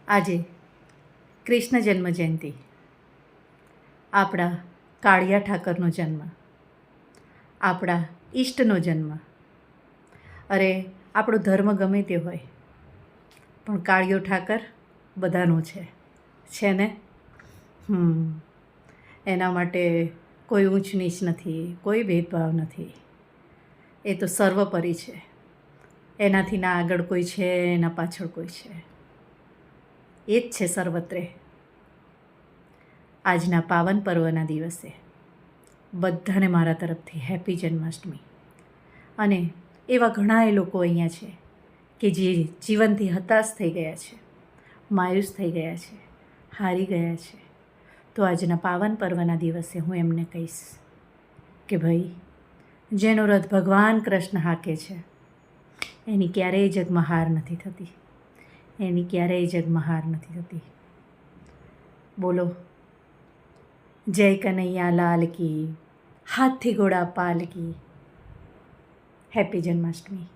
આજે કૃષ્ણ જન્મ જયંતિ, આપણા કાળિયા ઠાકરનો જન્મ, આપણા ઈષ્ટનો જન્મ. અરે આપણો ધર્મ ગમે તે હોય પણ કાળિયો ઠાકર બધાનો છે ને. એના માટે કોઈ ઊંચ નીચ નથી, કોઈ ભેદભાવ નથી. એ તો સર્વોપરી છે. એનાથી ના આગળ કોઈ છે, એના પાછળ કોઈ છે. એ જ છે સર્વત્રે. આજના પાવન પર્વના દિવસે બધાને મારા તરફથી હેપી જન્માષ્ટમી. અને એવા ઘણાય લોકો અહીંયા છે કે જે જીવનથી હતાશ થઈ ગયા છે, માયુસ થઈ ગયા છે, હારી ગયા છે. તો આજના પાવન પર્વના દિવસે હું એમને કહીશ કે ભાઈ, જેનો રથ ભગવાન કૃષ્ણ હાકે છે એની ક્યારેય જગમાં હાર નથી થતી, એની ક્યારેય જગમાં હાર નથી થતી. બોલો જય કનૈયા લાલ કી, હાથી ઘોડા પાલ કી. હેપી જન્માષ્ટમી.